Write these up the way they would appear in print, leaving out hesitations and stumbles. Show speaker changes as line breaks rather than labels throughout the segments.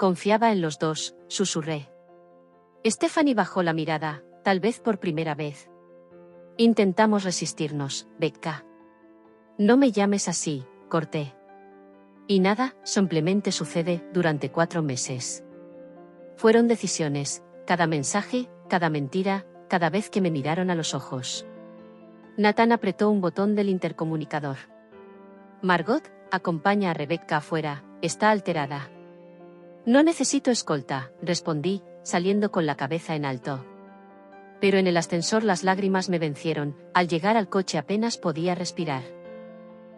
Confiaba en los dos, susurré. Stephanie bajó la mirada, tal vez por primera vez. Intentamos resistirnos, Becca. No me llames así, corté. Y nada, simplemente sucede, durante 4 meses. Fueron decisiones, cada mensaje, cada mentira, cada vez que me miraron a los ojos. Nathan apretó un botón del intercomunicador. Margot, acompaña a Rebecca afuera, está alterada. No necesito escolta, respondí, saliendo con la cabeza en alto. Pero en el ascensor las lágrimas me vencieron, al llegar al coche apenas podía respirar.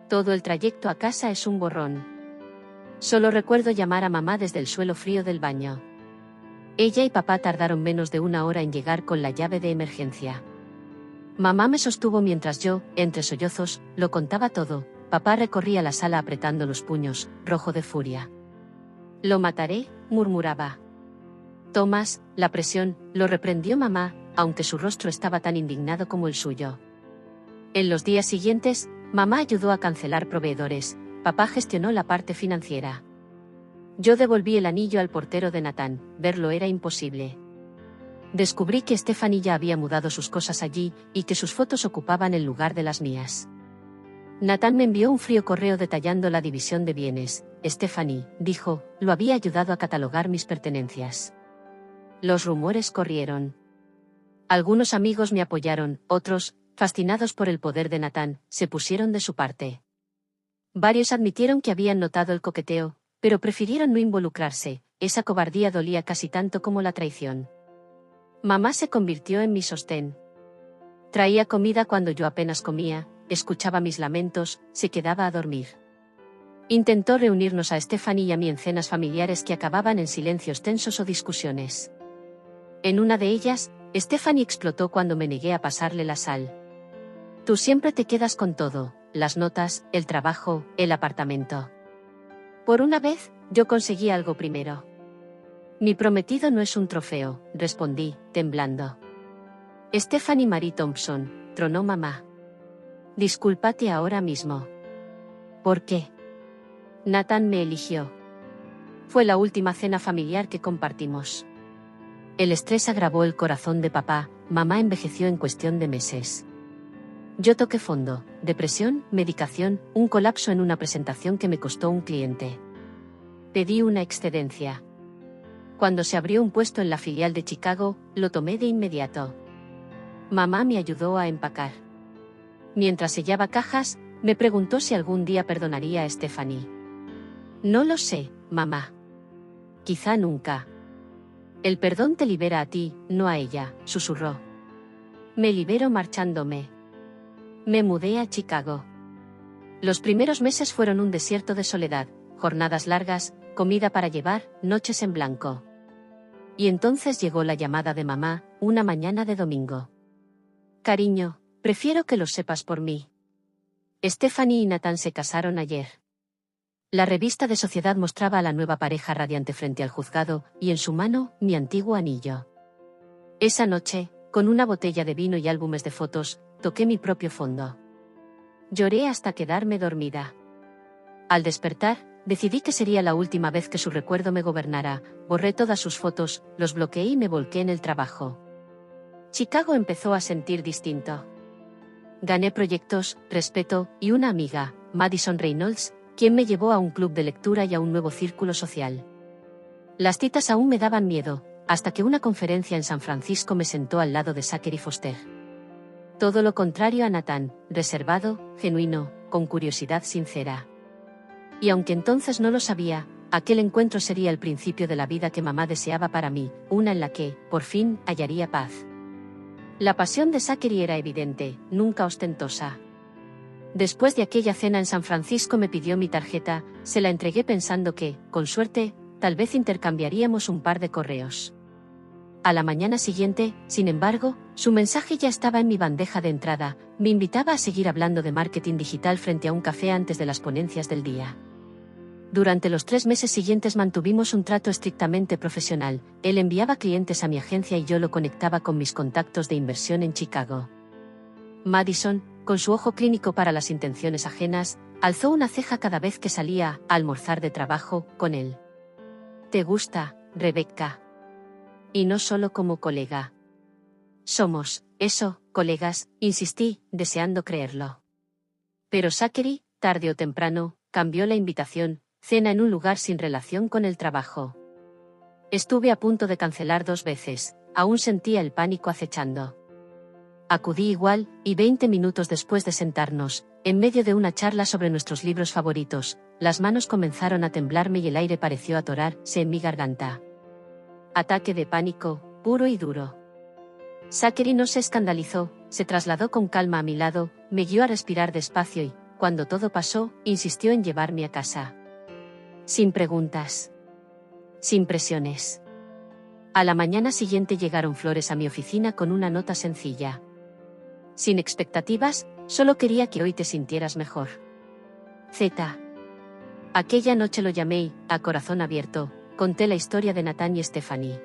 Todo el trayecto a casa es un borrón. Solo recuerdo llamar a mamá desde el suelo frío del baño. Ella y papá tardaron menos de 1 hora en llegar con la llave de emergencia. Mamá me sostuvo mientras yo, entre sollozos, lo contaba todo. Papá recorría la sala apretando los puños, rojo de furia. Lo mataré, murmuraba. Tomás, la presión, lo reprendió mamá, aunque su rostro estaba tan indignado como el suyo. En los días siguientes, mamá ayudó a cancelar proveedores, papá gestionó la parte financiera. Yo devolví el anillo al portero de Nathan, verlo era imposible. Descubrí que Stephanie ya había mudado sus cosas allí, y que sus fotos ocupaban el lugar de las mías. Nathan me envió un frío correo detallando la división de bienes. Stephanie, dijo, lo había ayudado a catalogar mis pertenencias. Los rumores corrieron. Algunos amigos me apoyaron, otros, fascinados por el poder de Nathan, se pusieron de su parte. Varios admitieron que habían notado el coqueteo, pero prefirieron no involucrarse, esa cobardía dolía casi tanto como la traición. Mamá se convirtió en mi sostén. Traía comida cuando yo apenas comía, escuchaba mis lamentos, se quedaba a dormir. Intentó reunirnos a Stephanie y a mí en cenas familiares que acababan en silencios tensos o discusiones. En una de ellas, Stephanie explotó cuando me negué a pasarle la sal. Tú siempre te quedas con todo, las notas, el trabajo, el apartamento. Por una vez, yo conseguí algo primero. Mi prometido no es un trofeo, respondí, temblando. Stephanie Marie Thompson, tronó mamá. Discúlpate ahora mismo. ¿Por qué? Nathan me eligió. Fue la última cena familiar que compartimos. El estrés agravó el corazón de papá, mamá envejeció en cuestión de meses. Yo toqué fondo, depresión, medicación, un colapso en una presentación que me costó un cliente. Pedí una excedencia. Cuando se abrió un puesto en la filial de Chicago, lo tomé de inmediato. Mamá me ayudó a empacar. Mientras sellaba cajas, me preguntó si algún día perdonaría a Stephanie. No lo sé, mamá. Quizá nunca. El perdón te libera a ti, no a ella, susurró. Me libero marchándome. Me mudé a Chicago. Los primeros meses fueron un desierto de soledad, jornadas largas, comida para llevar, noches en blanco. Y entonces llegó la llamada de mamá, una mañana de domingo. Cariño, prefiero que lo sepas por mí. Stephanie y Nathan se casaron ayer. La revista de Sociedad mostraba a la nueva pareja radiante frente al juzgado, y en su mano, mi antiguo anillo. Esa noche, con una botella de vino y álbumes de fotos, toqué mi propio fondo. Lloré hasta quedarme dormida. Al despertar, decidí que sería la última vez que su recuerdo me gobernara, borré todas sus fotos, los bloqueé y me volqué en el trabajo. Chicago empezó a sentir distinto. Gané proyectos, respeto, y una amiga, Madison Reynolds, quien me llevó a un club de lectura y a un nuevo círculo social. Las citas aún me daban miedo, hasta que una conferencia en San Francisco me sentó al lado de Zachary Foster. Todo lo contrario a Nathan, reservado, genuino, con curiosidad sincera. Y aunque entonces no lo sabía, aquel encuentro sería el principio de la vida que mamá deseaba para mí, una en la que, por fin, hallaría paz. La pasión de Zachary era evidente, nunca ostentosa. Después de aquella cena en San Francisco me pidió mi tarjeta, se la entregué pensando que, con suerte, tal vez intercambiaríamos un par de correos. A la mañana siguiente, sin embargo, su mensaje ya estaba en mi bandeja de entrada, me invitaba a seguir hablando de marketing digital frente a un café antes de las ponencias del día. Durante los 3 meses siguientes mantuvimos un trato estrictamente profesional, él enviaba clientes a mi agencia y yo lo conectaba con mis contactos de inversión en Chicago. Madison, con su ojo clínico para las intenciones ajenas, alzó una ceja cada vez que salía a almorzar de trabajo con él. ¿Te gusta, Rebecca? Y no solo como colega. Somos, eso, colegas, insistí, deseando creerlo. Pero Zachary, tarde o temprano, cambió la invitación, cena en un lugar sin relación con el trabajo. Estuve a punto de cancelar 2 veces, aún sentía el pánico acechando. Acudí igual, y 20 minutos después de sentarnos, en medio de una charla sobre nuestros libros favoritos, las manos comenzaron a temblarme y el aire pareció atorarse en mi garganta. Ataque de pánico, puro y duro. Zachary no se escandalizó, se trasladó con calma a mi lado, me guió a respirar despacio y, cuando todo pasó, insistió en llevarme a casa. Sin preguntas. Sin presiones. A la mañana siguiente llegaron flores a mi oficina con una nota sencilla. Sin expectativas, solo quería que hoy te sintieras mejor. Z. Aquella noche lo llamé y, a corazón abierto, conté la historia de Nathan y Stephanie.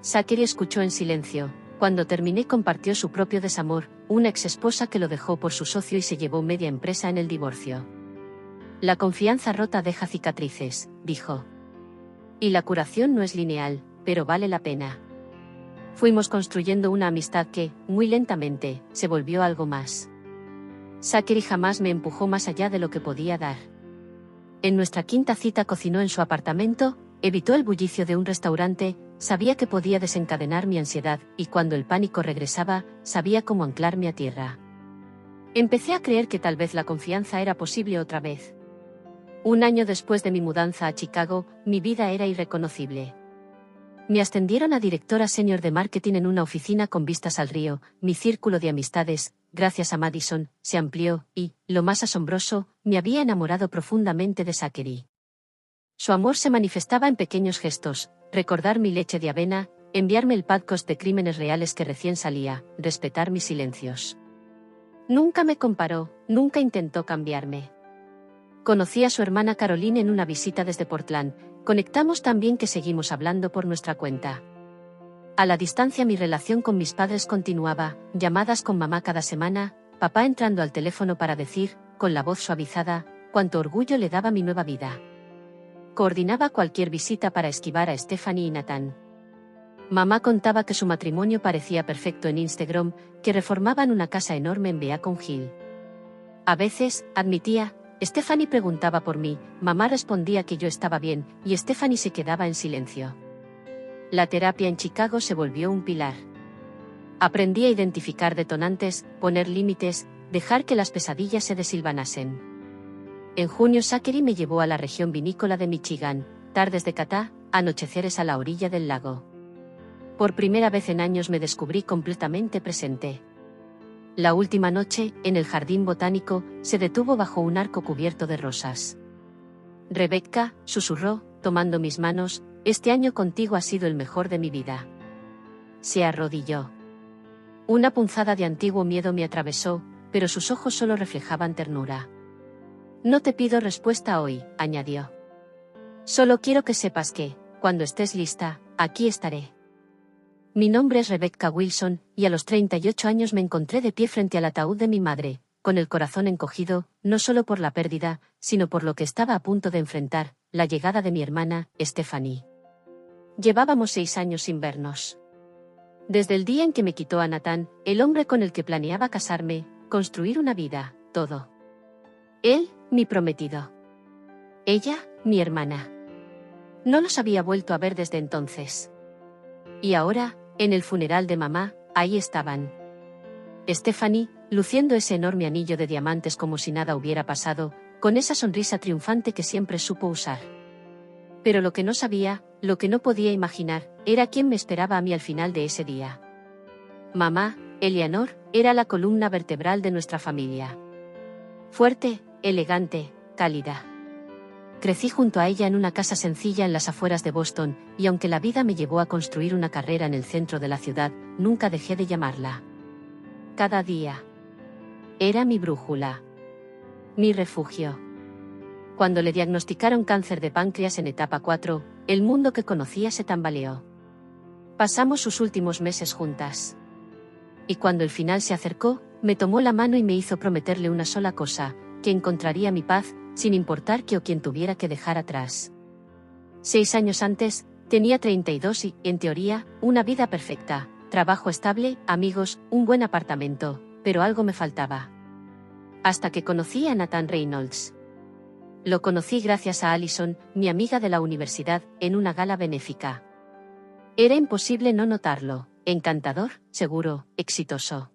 Zachary escuchó en silencio. Cuando terminé compartió su propio desamor, una exesposa que lo dejó por su socio y se llevó media empresa en el divorcio. La confianza rota deja cicatrices, dijo. Y la curación no es lineal, pero vale la pena. Fuimos construyendo una amistad que, muy lentamente, se volvió algo más. Zachary jamás me empujó más allá de lo que podía dar. En nuestra quinta cita cocinó en su apartamento, evitó el bullicio de un restaurante, sabía que podía desencadenar mi ansiedad, y cuando el pánico regresaba, sabía cómo anclarme a tierra. Empecé a creer que tal vez la confianza era posible otra vez. Un año después de mi mudanza a Chicago, mi vida era irreconocible. Me ascendieron a directora senior de marketing en una oficina con vistas al río, mi círculo de amistades, gracias a Madison, se amplió, y, lo más asombroso, me había enamorado profundamente de Zachary. Su amor se manifestaba en pequeños gestos, recordar mi leche de avena, enviarme el podcast de crímenes reales que recién salía, respetar mis silencios. Nunca me comparó, nunca intentó cambiarme. Conocí a su hermana Caroline en una visita desde Portland, conectamos tan bien que seguimos hablando por nuestra cuenta. A la distancia mi relación con mis padres continuaba, llamadas con mamá cada semana, papá entrando al teléfono para decir, con la voz suavizada, cuánto orgullo le daba mi nueva vida. Coordinaba cualquier visita para esquivar a Stephanie y Nathan. Mamá contaba que su matrimonio parecía perfecto en Instagram, que reformaban una casa enorme en Beacon Hill. A veces, admitía, Stephanie preguntaba por mí, mamá respondía que yo estaba bien, y Stephanie se quedaba en silencio. La terapia en Chicago se volvió un pilar. Aprendí a identificar detonantes, poner límites, dejar que las pesadillas se desilvanasen. En junio Zachary me llevó a la región vinícola de Michigan, tardes de Catá, anocheceres a la orilla del lago. Por primera vez en años me descubrí completamente presente. La última noche, en el jardín botánico, se detuvo bajo un arco cubierto de rosas. Rebecca, susurró, tomando mis manos, este año contigo ha sido el mejor de mi vida. Se arrodilló. Una punzada de antiguo miedo me atravesó, pero sus ojos solo reflejaban ternura. No te pido respuesta hoy, añadió. Solo quiero que sepas que, cuando estés lista, aquí estaré. Mi nombre es Rebecca Wilson, y a los 38 años me encontré de pie frente al ataúd de mi madre, con el corazón encogido, no solo por la pérdida, sino por lo que estaba a punto de enfrentar, la llegada de mi hermana, Stephanie. Llevábamos 6 años sin vernos. Desde el día en que me quitó a Nathan, el hombre con el que planeaba casarme, construir una vida, todo. Él, mi prometido. Ella, mi hermana. No los había vuelto a ver desde entonces. Y ahora, en el funeral de mamá, ahí estaban. Stephanie, luciendo ese enorme anillo de diamantes como si nada hubiera pasado, con esa sonrisa triunfante que siempre supo usar. Pero lo que no sabía, lo que no podía imaginar, era quién me esperaba a mí al final de ese día. Mamá, Eleanor, era la columna vertebral de nuestra familia. Fuerte, elegante, cálida. Crecí junto a ella en una casa sencilla en las afueras de Boston, y aunque la vida me llevó a construir una carrera en el centro de la ciudad, nunca dejé de llamarla. Cada día. Era mi brújula. Mi refugio. Cuando le diagnosticaron cáncer de páncreas en etapa 4, el mundo que conocía se tambaleó. Pasamos sus últimos meses juntas. Y cuando el final se acercó, me tomó la mano y me hizo prometerle una sola cosa, que encontraría mi paz, sin importar qué o quién tuviera que dejar atrás. 6 años antes, tenía 32 y, en teoría, una vida perfecta, trabajo estable, amigos, un buen apartamento, pero algo me faltaba. Hasta que conocí a Nathan Reynolds. Lo conocí gracias a Allison, mi amiga de la universidad, en una gala benéfica. Era imposible no notarlo, encantador, seguro, exitoso.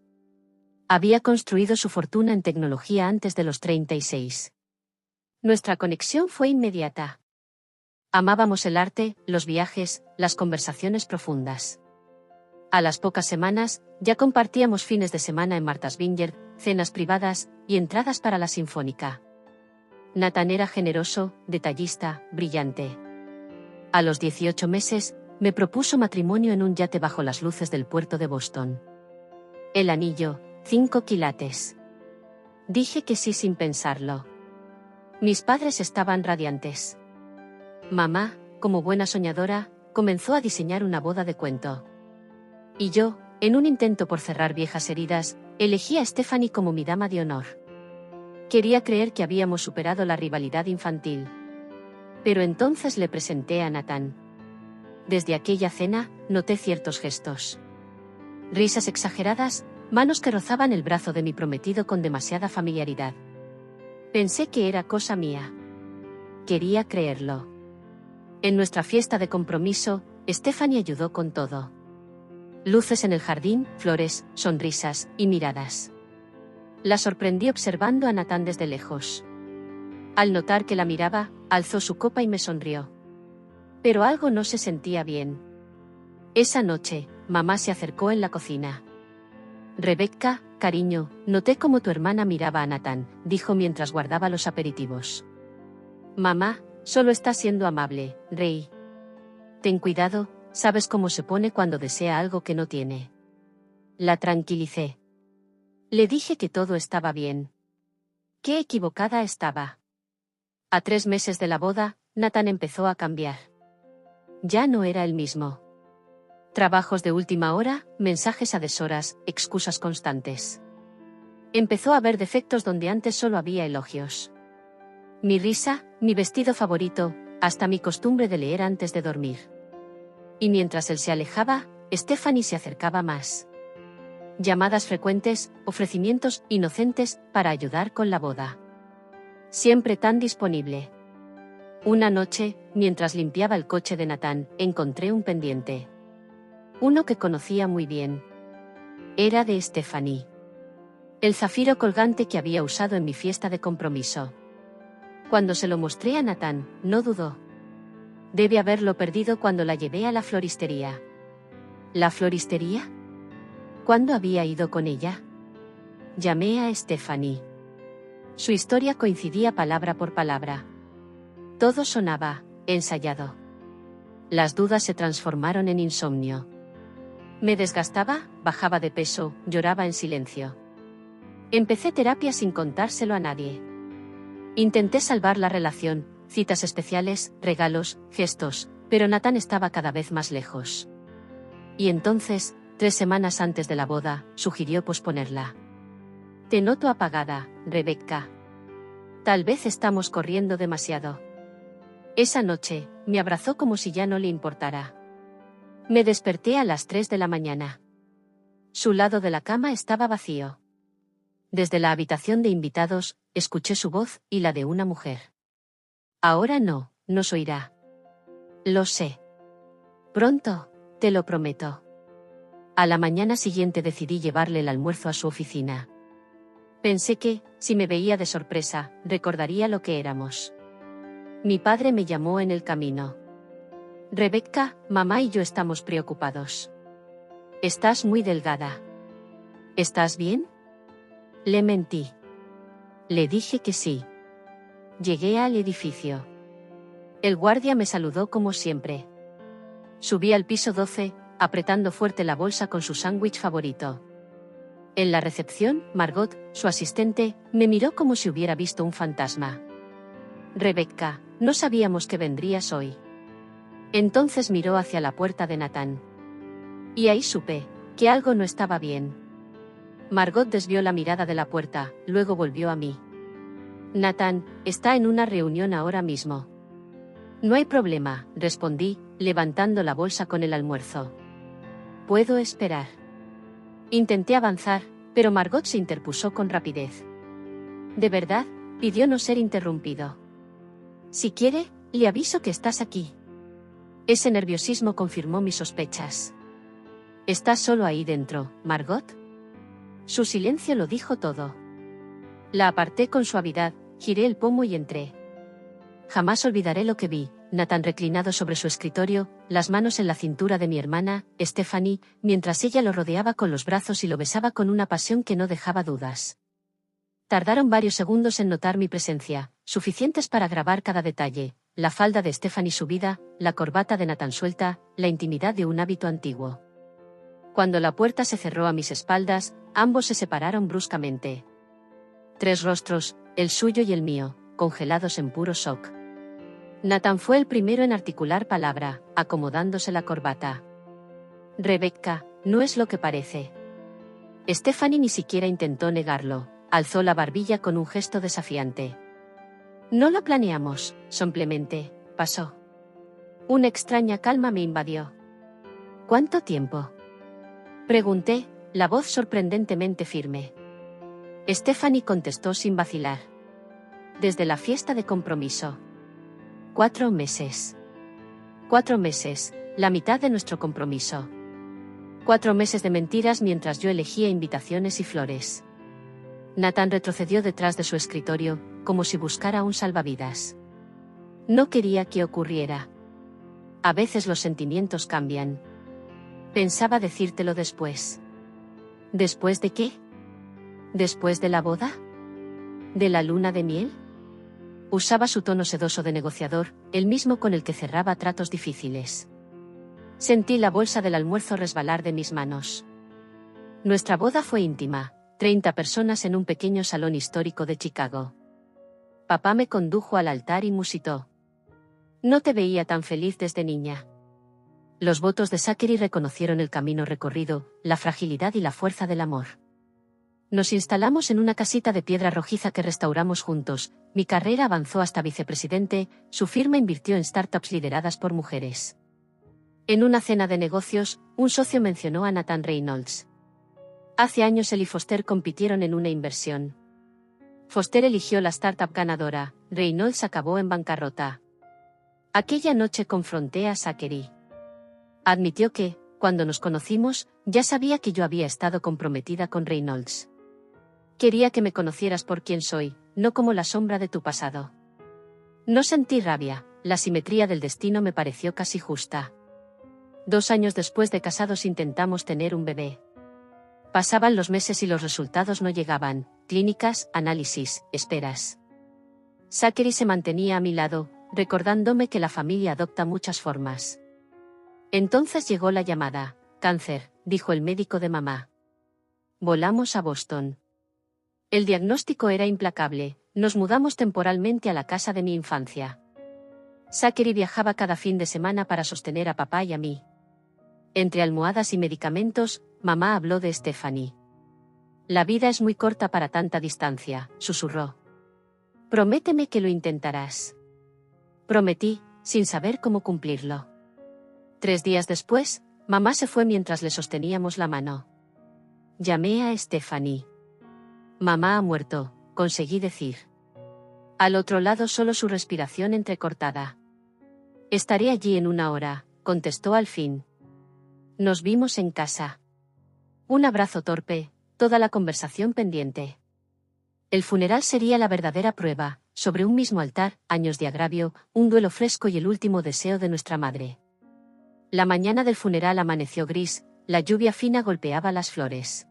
Había construido su fortuna en tecnología antes de los 36. Nuestra conexión fue inmediata. Amábamos el arte, los viajes, las conversaciones profundas. A las pocas semanas, ya compartíamos fines de semana en Martha's Vineyard, cenas privadas y entradas para la Sinfónica. Nathan era generoso, detallista, brillante. A los 18 meses, me propuso matrimonio en un yate bajo las luces del puerto de Boston. El anillo, 5 quilates. Dije que sí sin pensarlo. Mis padres estaban radiantes. Mamá, como buena soñadora, comenzó a diseñar una boda de cuento. Y yo, en un intento por cerrar viejas heridas, elegí a Stephanie como mi dama de honor. Quería creer que habíamos superado la rivalidad infantil. Pero entonces le presenté a Nathan. Desde aquella cena, noté ciertos gestos. Risas exageradas, manos que rozaban el brazo de mi prometido con demasiada familiaridad. Pensé que era cosa mía. Quería creerlo. En nuestra fiesta de compromiso, Stephanie ayudó con todo. Luces en el jardín, flores, sonrisas y miradas. La sorprendí observando a Nathan desde lejos. Al notar que la miraba, alzó su copa y me sonrió. Pero algo no se sentía bien. Esa noche, mamá se acercó en la cocina. Rebecca, cariño, noté cómo tu hermana miraba a Nathan, dijo mientras guardaba los aperitivos. Mamá, solo está siendo amable, Rey. Ten cuidado, sabes cómo se pone cuando desea algo que no tiene. La tranquilicé. Le dije que todo estaba bien. Qué equivocada estaba. A 3 meses de la boda, Nathan empezó a cambiar. Ya no era el mismo. Trabajos de última hora, mensajes a deshoras, excusas constantes. Empezó a ver defectos donde antes solo había elogios. Mi risa, mi vestido favorito, hasta mi costumbre de leer antes de dormir. Y mientras él se alejaba, Stephanie se acercaba más. Llamadas frecuentes, ofrecimientos inocentes para ayudar con la boda. Siempre tan disponible. Una noche, mientras limpiaba el coche de Nathan, encontré un pendiente. Uno que conocía muy bien. Era de Stephanie. El zafiro colgante que había usado en mi fiesta de compromiso. Cuando se lo mostré a Nathan, no dudó. Debe haberlo perdido cuando la llevé a la floristería. ¿La floristería? ¿Cuándo había ido con ella? Llamé a Stephanie. Su historia coincidía palabra por palabra. Todo sonaba ensayado. Las dudas se transformaron en insomnio. Me desgastaba, bajaba de peso, lloraba en silencio. Empecé terapia sin contárselo a nadie. Intenté salvar la relación, citas especiales, regalos, gestos, pero Nathan estaba cada vez más lejos. Y entonces, 3 semanas antes de la boda, sugirió posponerla. Te noto apagada, Rebecca. Tal vez estamos corriendo demasiado. Esa noche, me abrazó como si ya no le importara. Me desperté a las 3 de la mañana. Su lado de la cama estaba vacío. Desde la habitación de invitados, escuché su voz y la de una mujer. Ahora no, nos oirá. Lo sé. Pronto, te lo prometo. A la mañana siguiente decidí llevarle el almuerzo a su oficina. Pensé que, si me veía de sorpresa, recordaría lo que éramos. Mi padre me llamó en el camino. Rebecca, mamá y yo estamos preocupados. Estás muy delgada. ¿Estás bien? Le mentí. Le dije que sí. Llegué al edificio. El guardia me saludó como siempre. Subí al piso 12, apretando fuerte la bolsa con su sándwich favorito. En la recepción, Margot, su asistente, me miró como si hubiera visto un fantasma. Rebecca, no sabíamos que vendrías hoy. Entonces miró hacia la puerta de Nathan. Y ahí supe que algo no estaba bien. Margot desvió la mirada de la puerta, luego volvió a mí. Nathan, está en una reunión ahora mismo. No hay problema, respondí, levantando la bolsa con el almuerzo. Puedo esperar. Intenté avanzar, pero Margot se interpuso con rapidez. ¿De verdad?, pidió no ser interrumpido. Si quiere, le aviso que estás aquí. Ese nerviosismo confirmó mis sospechas. ¿Estás solo ahí dentro, Margot? Su silencio lo dijo todo. La aparté con suavidad, giré el pomo y entré. Jamás olvidaré lo que vi: Nathan reclinado sobre su escritorio, las manos en la cintura de mi hermana, Stephanie, mientras ella lo rodeaba con los brazos y lo besaba con una pasión que no dejaba dudas. Tardaron varios segundos en notar mi presencia, suficientes para grabar cada detalle: la falda de Stephanie subida, la corbata de Nathan suelta, la intimidad de un hábito antiguo. Cuando la puerta se cerró a mis espaldas, ambos se separaron bruscamente. 3 rostros, el suyo y el mío, congelados en puro shock. Nathan fue el primero en articular palabra, acomodándose la corbata. Rebecca, no es lo que parece. Stephanie ni siquiera intentó negarlo, alzó la barbilla con un gesto desafiante. No lo planeamos, simplemente pasó. Una extraña calma me invadió. ¿Cuánto tiempo?, pregunté, la voz sorprendentemente firme. Stephanie contestó sin vacilar. Desde la fiesta de compromiso. 4 meses. 4 meses, la mitad de nuestro compromiso. 4 meses de mentiras mientras yo elegía invitaciones y flores. Nathan retrocedió detrás de su escritorio, como si buscara un salvavidas. No quería que ocurriera. A veces los sentimientos cambian. Pensaba decírtelo después. ¿Después de qué? ¿Después de la boda? ¿De la luna de miel? Usaba su tono sedoso de negociador, el mismo con el que cerraba tratos difíciles. Sentí la bolsa del almuerzo resbalar de mis manos. Nuestra boda fue íntima, 30 personas en un pequeño salón histórico de Chicago. Papá me condujo al altar y musitó. No te veía tan feliz desde niña. Los votos de Zachary reconocieron el camino recorrido, la fragilidad y la fuerza del amor. Nos instalamos en una casita de piedra rojiza que restauramos juntos. Mi carrera avanzó hasta vicepresidente, su firma invirtió en startups lideradas por mujeres. En una cena de negocios, un socio mencionó a Nathan Reynolds. Hace años él y Foster compitieron en una inversión. Foster eligió la startup ganadora, Reynolds acabó en bancarrota. Aquella noche confronté a Zachary. Admitió que, cuando nos conocimos, ya sabía que yo había estado comprometida con Reynolds. Quería que me conocieras por quien soy, no como la sombra de tu pasado. No sentí rabia, la simetría del destino me pareció casi justa. 2 años después de casados intentamos tener un bebé. Pasaban los meses y los resultados no llegaban: clínicas, análisis, esperas. Zachary se mantenía a mi lado, recordándome que la familia adopta muchas formas. Entonces llegó la llamada. Cáncer, dijo el médico de mamá. Volamos a Boston. El diagnóstico era implacable, nos mudamos temporalmente a la casa de mi infancia. Zachary viajaba cada fin de semana para sostener a papá y a mí. Entre almohadas y medicamentos, mamá habló de Stephanie. La vida es muy corta para tanta distancia, susurró. Prométeme que lo intentarás. Prometí, sin saber cómo cumplirlo. 3 días después, mamá se fue mientras le sosteníamos la mano. Llamé a Stephanie. Mamá ha muerto, conseguí decir. Al otro lado solo su respiración entrecortada. Estaré allí en 1 hora, contestó al fin. Nos vimos en casa. Un abrazo torpe, toda la conversación pendiente. El funeral sería la verdadera prueba, sobre un mismo altar, años de agravio, un duelo fresco y el último deseo de nuestra madre. La mañana del funeral amaneció gris, la lluvia fina golpeaba las flores.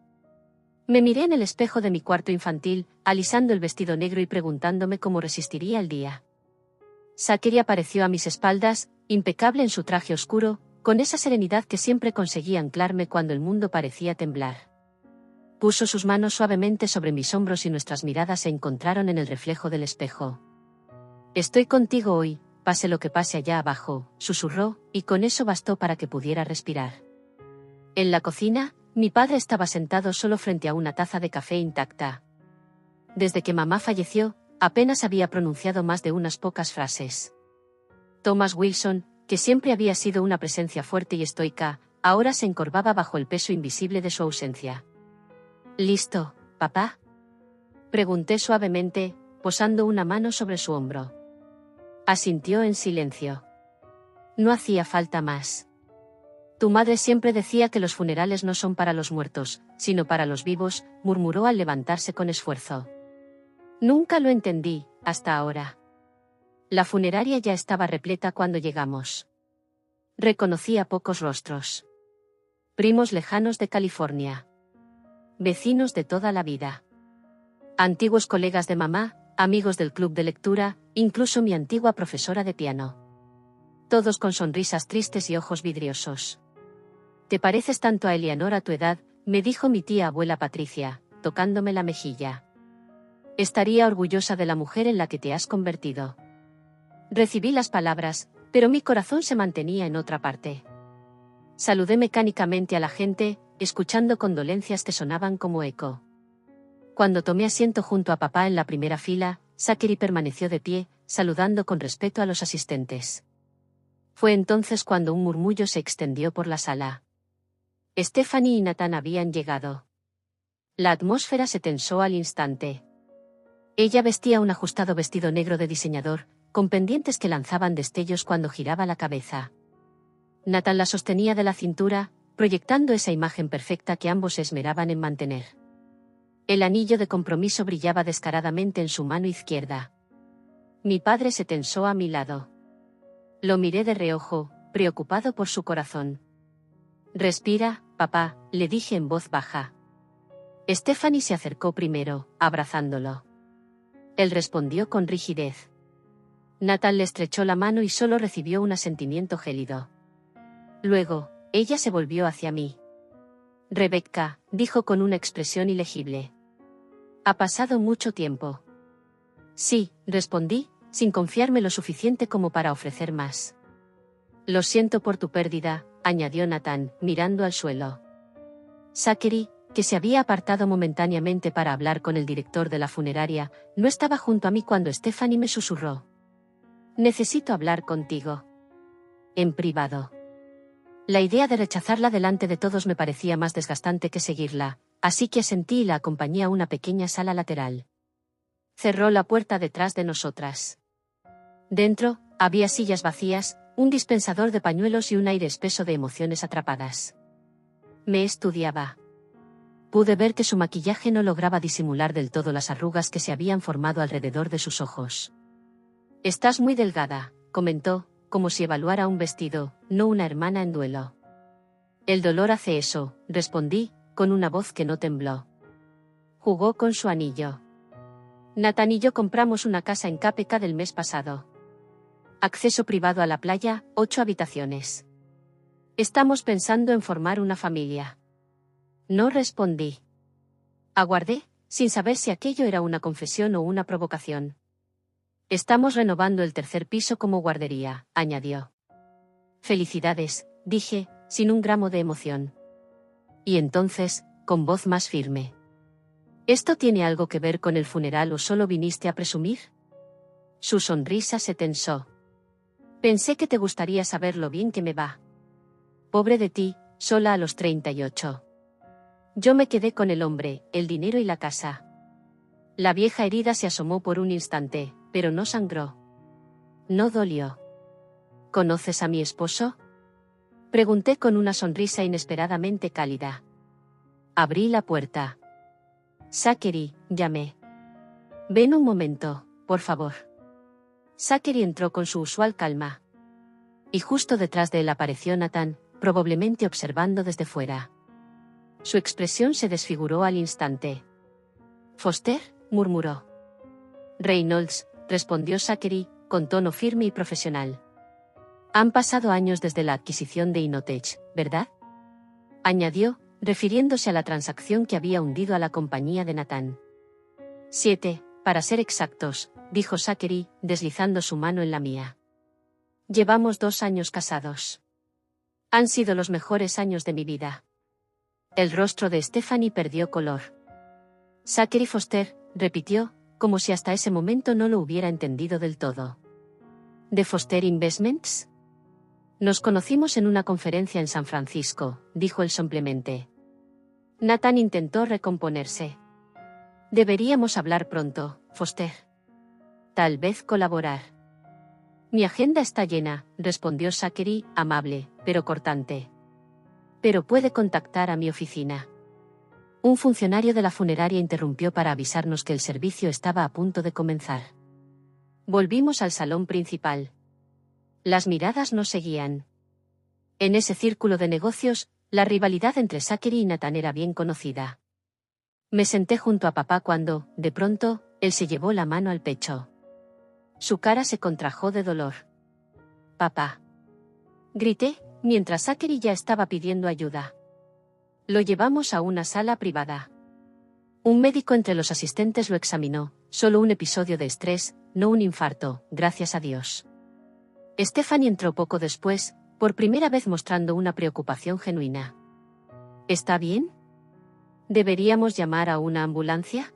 Me miré en el espejo de mi cuarto infantil, alisando el vestido negro y preguntándome cómo resistiría el día. Zachary apareció a mis espaldas, impecable en su traje oscuro, con esa serenidad que siempre conseguía anclarme cuando el mundo parecía temblar. Puso sus manos suavemente sobre mis hombros y nuestras miradas se encontraron en el reflejo del espejo. Estoy contigo hoy, pase lo que pase allá abajo, susurró, y con eso bastó para que pudiera respirar. En la cocina, mi padre estaba sentado solo frente a una taza de café intacta. Desde que mamá falleció, apenas había pronunciado más de unas pocas frases. Thomas Wilson, que siempre había sido una presencia fuerte y estoica, ahora se encorvaba bajo el peso invisible de su ausencia. ¿Listo, papá? Pregunté suavemente, posando una mano sobre su hombro. Asintió en silencio. No hacía falta más. Tu madre siempre decía que los funerales no son para los muertos, sino para los vivos, murmuró al levantarse con esfuerzo. Nunca lo entendí, hasta ahora. La funeraria ya estaba repleta cuando llegamos. Reconocí a pocos rostros. Primos lejanos de California. Vecinos de toda la vida. Antiguos colegas de mamá, amigos del club de lectura, incluso mi antigua profesora de piano. Todos con sonrisas tristes y ojos vidriosos. «Te pareces tanto a Eleanor a tu edad», me dijo mi tía abuela Patricia, tocándome la mejilla. «Estaría orgullosa de la mujer en la que te has convertido». Recibí las palabras, pero mi corazón se mantenía en otra parte. Saludé mecánicamente a la gente, escuchando condolencias que sonaban como eco. Cuando tomé asiento junto a papá en la primera fila, Zachary permaneció de pie, saludando con respeto a los asistentes. Fue entonces cuando un murmullo se extendió por la sala. Stephanie y Nathan habían llegado. La atmósfera se tensó al instante. Ella vestía un ajustado vestido negro de diseñador, con pendientes que lanzaban destellos cuando giraba la cabeza. Nathan la sostenía de la cintura, proyectando esa imagen perfecta que ambos se esmeraban en mantener. El anillo de compromiso brillaba descaradamente en su mano izquierda. Mi padre se tensó a mi lado. Lo miré de reojo, preocupado por su corazón. «Respira, papá», le dije en voz baja. Stephanie se acercó primero, abrazándolo. Él respondió con rigidez. Nathan le estrechó la mano y solo recibió un asentimiento gélido. Luego, ella se volvió hacia mí. «Rebecca», dijo con una expresión ilegible. «Ha pasado mucho tiempo». «Sí», respondí, sin confiarme lo suficiente como para ofrecer más. «Lo siento por tu pérdida», añadió Nathan, mirando al suelo. Zachary, que se había apartado momentáneamente para hablar con el director de la funeraria, no estaba junto a mí cuando Stephanie me susurró. «Necesito hablar contigo. En privado». La idea de rechazarla delante de todos me parecía más desgastante que seguirla, así que asentí y la acompañé a una pequeña sala lateral. Cerró la puerta detrás de nosotras. Dentro, había sillas vacías, un dispensador de pañuelos y un aire espeso de emociones atrapadas. Me estudiaba. Pude ver que su maquillaje no lograba disimular del todo las arrugas que se habían formado alrededor de sus ojos. «Estás muy delgada», comentó, como si evaluara un vestido, no una hermana en duelo. «El dolor hace eso», respondí, con una voz que no tembló. Jugó con su anillo. «Nathan y yo compramos una casa en KPK del mes pasado. Acceso privado a la playa, 8 habitaciones. Estamos pensando en formar una familia». No respondí. Aguardé, sin saber si aquello era una confesión o una provocación. «Estamos renovando el tercer piso como guardería», añadió. «Felicidades», dije, sin un gramo de emoción. Y entonces, con voz más firme. «¿Esto tiene algo que ver con el funeral o solo viniste a presumir?» Su sonrisa se tensó. «Pensé que te gustaría saber lo bien que me va. Pobre de ti, sola a los 38. Yo me quedé con el hombre, el dinero y la casa». La vieja herida se asomó por un instante, pero no sangró. No dolió. «¿Conoces a mi esposo?», pregunté con una sonrisa inesperadamente cálida. Abrí la puerta. «Zachary», llamé. «Ven un momento, por favor». Zachary entró con su usual calma. Y justo detrás de él apareció Nathan, probablemente observando desde fuera. Su expresión se desfiguró al instante. «¿Foster?», murmuró. «Reynolds», respondió Zachary, con tono firme y profesional. «Han pasado años desde la adquisición de Inotech, ¿verdad?», añadió, refiriéndose a la transacción que había hundido a la compañía de Nathan. 7, para ser exactos, dijo Zachary, deslizando su mano en la mía. Llevamos 2 años casados. Han sido los mejores años de mi vida. El rostro de Stephanie perdió color. Zachary Foster, repitió, como si hasta ese momento no lo hubiera entendido del todo. ¿De Foster Investments? Nos conocimos en una conferencia en San Francisco, dijo él somplemente. Nathan intentó recomponerse. Deberíamos hablar pronto, Foster. Tal vez colaborar. Mi agenda está llena, respondió Zachary, amable, pero cortante. Pero puede contactar a mi oficina. Un funcionario de la funeraria interrumpió para avisarnos que el servicio estaba a punto de comenzar. Volvimos al salón principal. Las miradas nos seguían. En ese círculo de negocios, la rivalidad entre Zachary y Nathan era bien conocida. Me senté junto a papá cuando, de pronto, él se llevó la mano al pecho. Su cara se contrajo de dolor. «Papá», grité, mientras Zachary ya estaba pidiendo ayuda. Lo llevamos a una sala privada. Un médico entre los asistentes lo examinó, solo un episodio de estrés, no un infarto, gracias a Dios. Stephanie entró poco después, por primera vez mostrando una preocupación genuina. ¿Está bien? ¿Deberíamos llamar a una ambulancia?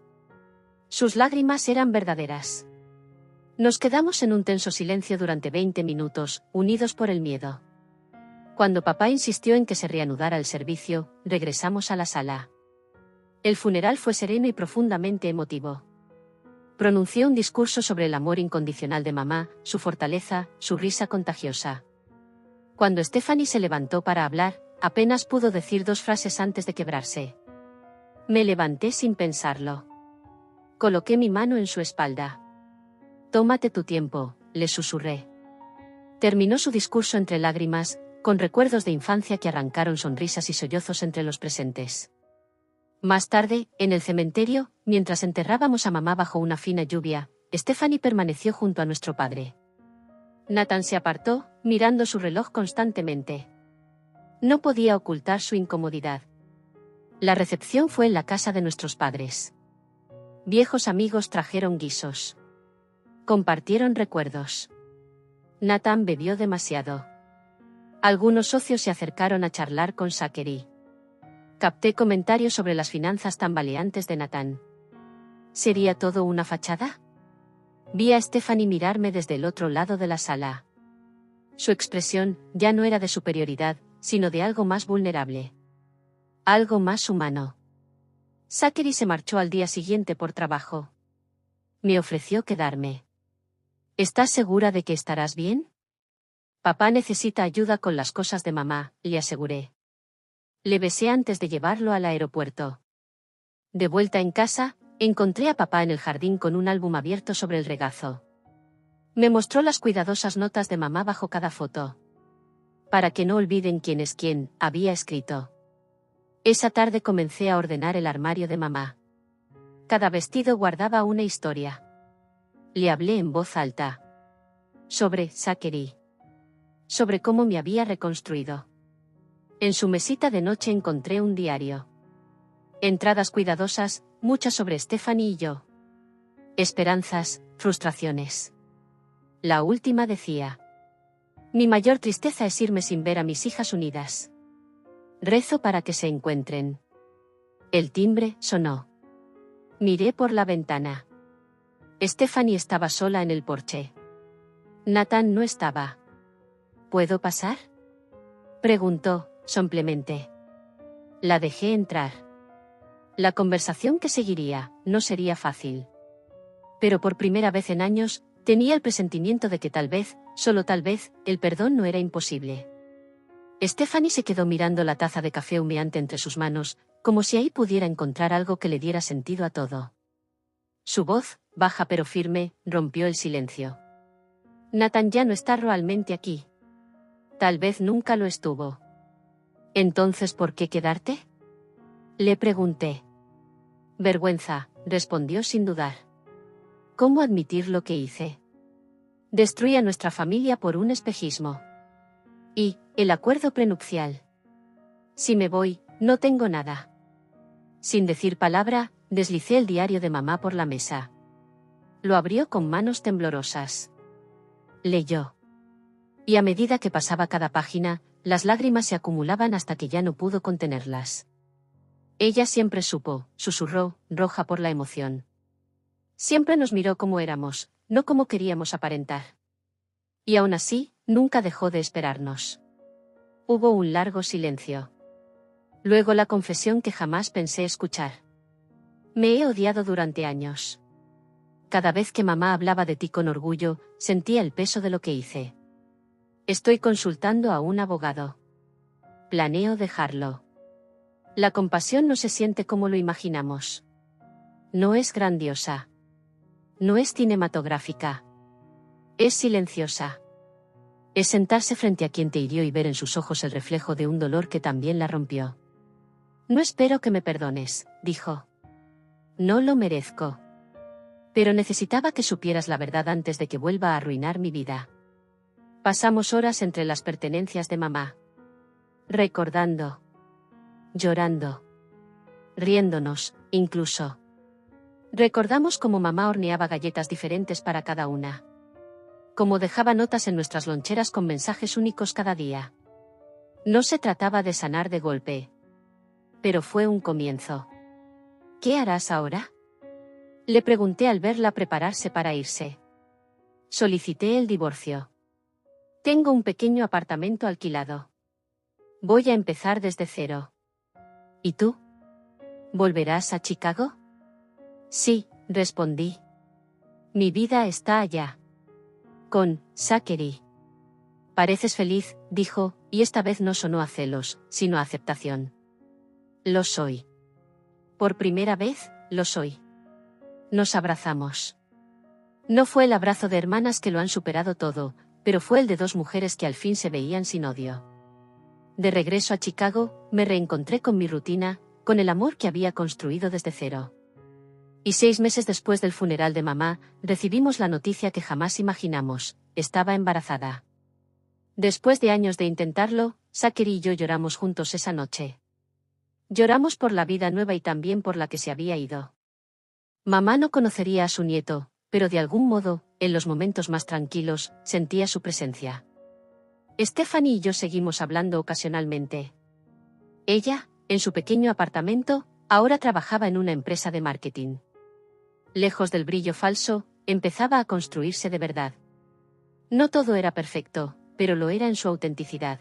Sus lágrimas eran verdaderas. Nos quedamos en un tenso silencio durante 20 minutos, unidos por el miedo. Cuando papá insistió en que se reanudara el servicio, regresamos a la sala. El funeral fue sereno y profundamente emotivo. Pronunció un discurso sobre el amor incondicional de mamá, su fortaleza, su risa contagiosa. Cuando Stephanie se levantó para hablar, apenas pudo decir 2 frases antes de quebrarse. Me levanté sin pensarlo. Coloqué mi mano en su espalda. Tómate tu tiempo, le susurré. Terminó su discurso entre lágrimas, con recuerdos de infancia que arrancaron sonrisas y sollozos entre los presentes. Más tarde, en el cementerio, mientras enterrábamos a mamá bajo una fina lluvia, Stephanie permaneció junto a nuestro padre. Nathan se apartó, mirando su reloj constantemente. No podía ocultar su incomodidad. La recepción fue en la casa de nuestros padres. Viejos amigos trajeron guisos. Compartieron recuerdos. Nathan bebió demasiado. Algunos socios se acercaron a charlar con Zachary. Capté comentarios sobre las finanzas tambaleantes de Nathan. ¿Sería todo una fachada? Vi a Stephanie mirarme desde el otro lado de la sala. Su expresión ya no era de superioridad, sino de algo más vulnerable. Algo más humano. Zachary se marchó al día siguiente por trabajo. Me ofreció quedarme. ¿Estás segura de que estarás bien? Papá necesita ayuda con las cosas de mamá, le aseguré. Le besé antes de llevarlo al aeropuerto. De vuelta en casa, encontré a papá en el jardín con un álbum abierto sobre el regazo. Me mostró las cuidadosas notas de mamá bajo cada foto. Para que no olviden quién es quién, había escrito. Esa tarde comencé a ordenar el armario de mamá. Cada vestido guardaba una historia. Le hablé en voz alta. Sobre Zachary. Sobre cómo me había reconstruido. En su mesita de noche encontré un diario. Entradas cuidadosas, muchas sobre Stephanie y yo. Esperanzas, frustraciones. La última decía: mi mayor tristeza es irme sin ver a mis hijas unidas. Rezo para que se encuentren. El timbre sonó. Miré por la ventana. Stephanie estaba sola en el porche. Nathan no estaba. ¿Puedo pasar?, preguntó, somplemente. La dejé entrar. La conversación que seguiría no sería fácil. Pero por primera vez en años, tenía el presentimiento de que tal vez, solo tal vez, el perdón no era imposible. Stephanie se quedó mirando la taza de café humeante entre sus manos, como si ahí pudiera encontrar algo que le diera sentido a todo. Su voz, baja pero firme, rompió el silencio. Nathan ya no está realmente aquí. Tal vez nunca lo estuvo. ¿Entonces por qué quedarte?, le pregunté. Vergüenza, respondió sin dudar. ¿Cómo admitir lo que hice? Destruí a nuestra familia por un espejismo. Y, el acuerdo prenupcial. Si me voy, no tengo nada. Sin decir palabra, deslicé el diario de mamá por la mesa. Lo abrió con manos temblorosas. Leyó. Y a medida que pasaba cada página, las lágrimas se acumulaban hasta que ya no pudo contenerlas. Ella siempre supo, susurró, roja por la emoción. Siempre nos miró como éramos, no como queríamos aparentar. Y aún así, nunca dejó de esperarnos. Hubo un largo silencio. Luego la confesión que jamás pensé escuchar. Me he odiado durante años. Cada vez que mamá hablaba de ti con orgullo, sentía el peso de lo que hice. Estoy consultando a un abogado. Planeo dejarlo. La compasión no se siente como lo imaginamos. No es grandiosa. No es cinematográfica. Es silenciosa. Es sentarse frente a quien te hirió y ver en sus ojos el reflejo de un dolor que también la rompió. No espero que me perdones, dijo. No lo merezco. Pero necesitaba que supieras la verdad antes de que vuelva a arruinar mi vida. Pasamos horas entre las pertenencias de mamá. Recordando. Llorando. Riéndonos, incluso. Recordamos cómo mamá horneaba galletas diferentes para cada una. Cómo dejaba notas en nuestras loncheras con mensajes únicos cada día. No se trataba de sanar de golpe. Pero fue un comienzo. ¿Qué harás ahora? Le pregunté al verla prepararse para irse. Solicité el divorcio. Tengo un pequeño apartamento alquilado. Voy a empezar desde cero. ¿Y tú? ¿Volverás a Chicago? Sí, respondí. Mi vida está allá. Con Zachary. Pareces feliz, dijo, y esta vez no sonó a celos, sino a aceptación. Lo soy. Por primera vez, lo soy. Nos abrazamos. No fue el abrazo de hermanas que lo han superado todo, pero fue el de dos mujeres que al fin se veían sin odio. De regreso a Chicago, me reencontré con mi rutina, con el amor que había construido desde cero. Y 6 meses después del funeral de mamá, recibimos la noticia que jamás imaginamos: estaba embarazada. Después de años de intentarlo, Zachary y yo lloramos juntos esa noche. Lloramos por la vida nueva y también por la que se había ido. Mamá no conocería a su nieto, pero de algún modo, en los momentos más tranquilos, sentía su presencia. Stephanie y yo seguimos hablando ocasionalmente. Ella, en su pequeño apartamento, ahora trabajaba en una empresa de marketing. Lejos del brillo falso, empezaba a construirse de verdad. No todo era perfecto, pero lo era en su autenticidad.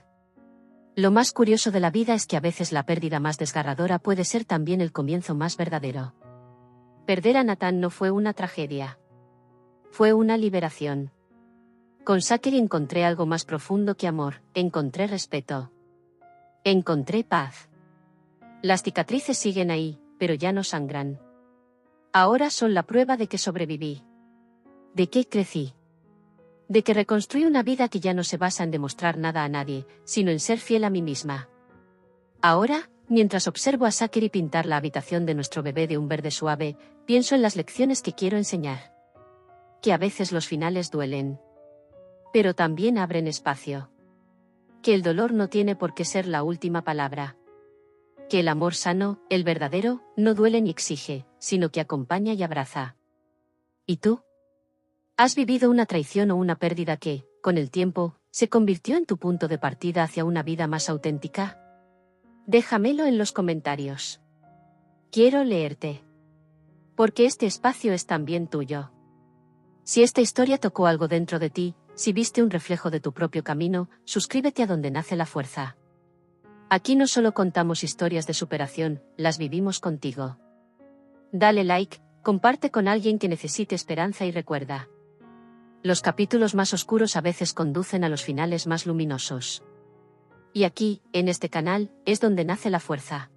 Lo más curioso de la vida es que a veces la pérdida más desgarradora puede ser también el comienzo más verdadero. Perder a Nathan no fue una tragedia. Fue una liberación. Con Zachary encontré algo más profundo que amor, encontré respeto. Encontré paz. Las cicatrices siguen ahí, pero ya no sangran. Ahora son la prueba de que sobreviví. De que crecí. De que reconstruí una vida que ya no se basa en demostrar nada a nadie, sino en ser fiel a mí misma. Ahora, mientras observo a Zachary pintar la habitación de nuestro bebé de un verde suave, pienso en las lecciones que quiero enseñar. Que a veces los finales duelen. Pero también abren espacio. Que el dolor no tiene por qué ser la última palabra. Que el amor sano, el verdadero, no duele ni exige, sino que acompaña y abraza. ¿Y tú? ¿Has vivido una traición o una pérdida que, con el tiempo, se convirtió en tu punto de partida hacia una vida más auténtica? Déjamelo en los comentarios. Quiero leerte. Porque este espacio es también tuyo. Si esta historia tocó algo dentro de ti, si viste un reflejo de tu propio camino, suscríbete a Donde Nace la Fuerza. Aquí no solo contamos historias de superación, las vivimos contigo. Dale like, comparte con alguien que necesite esperanza y recuerda. Los capítulos más oscuros a veces conducen a los finales más luminosos. Y aquí, en este canal, es donde nace la fuerza.